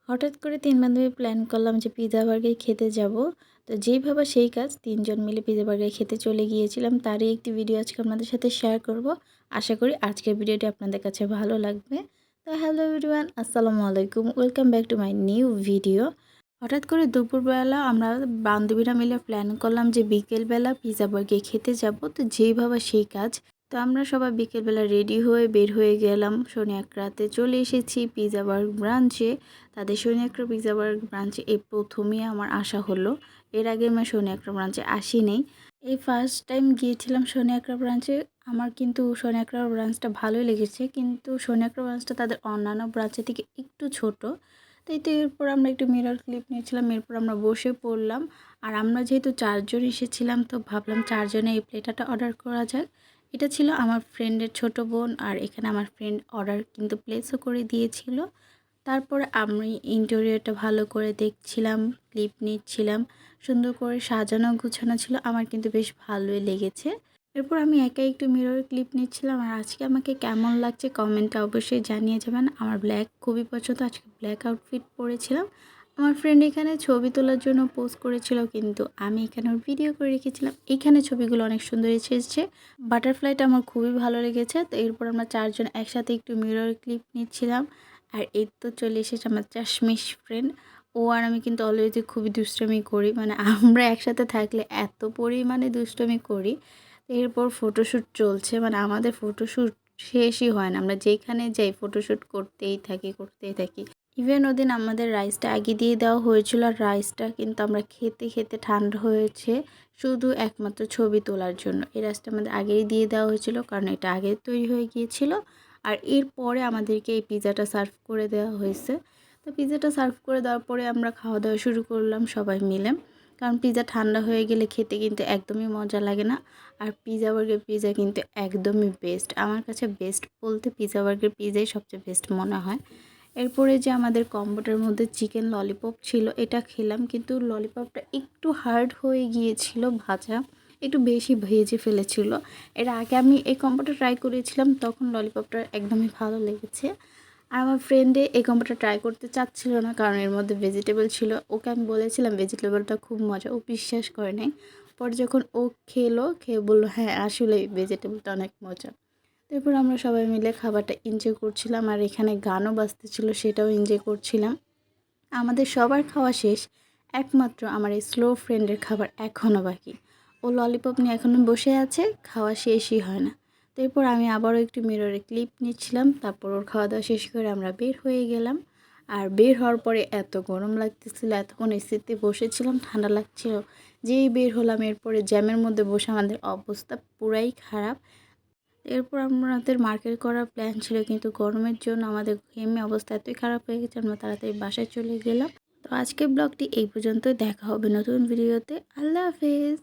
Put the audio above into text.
হঠাৎ করে ৩ বান্ধবী প্ল্যান করলাম যে পিৎজা বার্গার খেতে যাব। তো যেই ভাবা সেই কাজ, ৩ জন মিলে পিৎজা বার্গার খেতে চলে গিয়েছিলাম। তারই একটি ভিডিও আজকে আপনাদের সাথে শেয়ার করব। আশা করি আজকের ভিডিওটি আপনাদের কাছে ভালো লাগবে। তো হ্যালো এভরিওয়ান, আসসালামু আলাইকুম। Welcome back to my new video. হঠাৎ করে দুপুরবেলা আমরা বান্ধবীরা মিলে প্ল্যান করলাম যে বিকেলবেলা পিৎজা বার্গার খেতে যাব। তো যেই ভাবা সেই কাজ। তো আমরা সবাই বিকেলবেলা রেডি হয়ে বের হয়ে গেলাম। শনি এক রাতে চলে এসেছি পিৎজা বার্গার ব্রাঞ্চে। তাদের শনি একটা পিৎজা বার্গার ব্রাঞ্চে এই প্রথমেই আমার আসা হলো। এর আগে আমি শনি একটা ব্রাঞ্চে আসিনি। এই ফার্স্ট টাইম গিয়েছিলাম শনি একটা ব্রাঞ্চে। আমার কিন্তু শনি একটা ব্রাঞ্চটা ভালোই লেগেছে, কিন্তু শনি একটা ব্রাঞ্চটা তাদের অন্যান্য ব্রাঞ্চের থেকে একটু ছোট। তাই তো এরপর আমরা একটু মিরর ক্লিপ নিয়েছিলাম, এরপর আমরা বসে পড়লাম। আর আমরা যেহেতু 4 জন এসেছিলাম, তো ভাবলাম 4 জনে এই প্লেটাটা অর্ডার করা যাক। এটা ছিল আমার ফ্রেন্ডের ছোট বোন, আর এখানে আমার ফ্রেন্ড অর্ডার কিন্তু প্লেসও করে দিয়েছিল। তারপরে আমি ইন্টেরিয়রটা ভালো করে দেখছিলাম, ক্লিপ নিচ্ছিলাম। সুন্দর করে সাজানো গুছানো ছিল, আমার কিন্তু বেশ ভালোই লেগেছে। এরপর আমি একাই একটু মিরর ক্লিপ নিচ্ছিলাম। আর আজকে আমাকে কেমন লাগছে কমেন্টে অবশ্যই জানিয়ে যাবেন। আমার ব্ল্যাক খুবই পছন্দ, আজকে ব্ল্যাক আউটফিট পরেছিলাম। আমার ফ্রেন্ড এখানে ছবি তোলার জন্য পোস্ট করেছিল, কিন্তু আমি এখানে ওর ভিডিও করে রেখেছিলাম। এইখানে ছবিগুলো অনেক সুন্দর এসেছে। বাটারফ্লাইটা আমার খুবই ভালো লেগেছে। তো এরপর আমরা 4 জন একসাথে একটু মিরর ক্লিপ নিচ্ছিলাম। আর এই তো চলে এসেছে আমার চাশমিশ ফ্রেন্ড। ও আর আমি কিন্তু অলরেডি খুবই দুষ্টামি করি, মানে আমরা একসাথে থাকলে এত পরিমাণে দুষ্টামি করি। এরপর ফটোশ্যুট চলছে, মানে আমাদের ফটোশ্যুট শেষই হয় না। আমরা যেখানে যাই ফটোশ্যুট করতেই থাকি। ইভেন ওদিন আমাদের রাইসটা আগে দিয়ে দেওয়া হয়েছিল, আর রাইসটা কিন্তু আমরা খেতে খেতে ঠান্ডা হয়েছে শুধু একমাত্র ছবি তোলার জন্য। এই রাইসটা আমাদের আগেই দিয়ে দেওয়া হয়েছিল, কারণ এটা আগে তৈরি হয়ে গিয়েছিল। আর এরপরে আমাদেরকে এই পিৎজাটা সার্ভ করে দেওয়া হয়েছে। তো পিৎজাটা সার্ভ করে দেওয়ার পরে আমরা খাওয়া দাওয়া শুরু করলাম সবাই মিলে, কারণ পিৎজা ঠান্ডা হয়ে গেলে খেতে কিন্তু একদমই মজা লাগে না। আর পিৎজা বার্গার পিৎজা কিন্তু একদমই বেস্ট। আমার কাছে বেস্ট বলতে পিৎজা বার্গার পিৎজাই সবচেয়ে বেস্ট মনে হয়। এরপরে যে আমাদের কম্বোটার মধ্যে চিকেন ললিপপ ছিল, এটা খেলাম, কিন্তু ললিপপটা একটু হার্ড হয়ে গিয়েছিল, ভাজা একটু বেশি ভেজে ফেলেছিল। এর আগে আমি এই কম্বোটা ট্রাই করেছিলাম, তখন ললিপপটা একদমই ভালো লেগেছে। আর আমার ফ্রেন্ডে এই কম্বোটা ট্রাই করতে চাচ্ছিল না, কারণ এর মধ্যে ভেজিটেবল ছিল। ওকে আমি বলেছিলাম ভেজিটেবলটা খুব মজা, ও বিশ্বাস করে নাই। পরে যখন ও খেয়ে বললো হ্যাঁ আসলে ভেজিটেবলটা অনেক মজা। তারপর আমরা সবাই মিলে খাবারটা এনজয় করছিলাম, আর এখানে গানও বাজতেছিল, সেটাও এনজয় করছিলাম। আমাদের সবার খাওয়া শেষ, একমাত্র আমার এই স্লো ফ্রেন্ডের খাবার এখনও বাকি। ও ললিপপ নিয়ে এখনও বসে আছে, খাওয়া শেষই হয় না। তো এরপর আমি আবারও একটু মিররে ক্লিপ নিচ্ছিলাম। তারপর ওর খাওয়া দাওয়া শেষ করে আমরা বের হয়ে গেলাম। আর বের হওয়ার পরে এত গরম লাগতেছিল, এতক্ষণ এসিতে বসেছিলাম, ঠান্ডা লাগছিল। যেই বের হলাম, এরপরে জ্যামের মধ্যে বসে আমাদের অবস্থা পুরাই খারাপ। এরপর আমাদের মার্কেট করার প্ল্যান ছিল, কিন্তু গরমের জন্য আমাদের ঘেমে অবস্থা এতই খারাপ হয়ে গেছে, আমরা তাড়াতাড়ি বাসায় চলে গেলাম। তো আজকের ব্লগটি এই পর্যন্ত, দেখা হবে নতুন ভিডিওতে। আল্লাহ হাফেজ।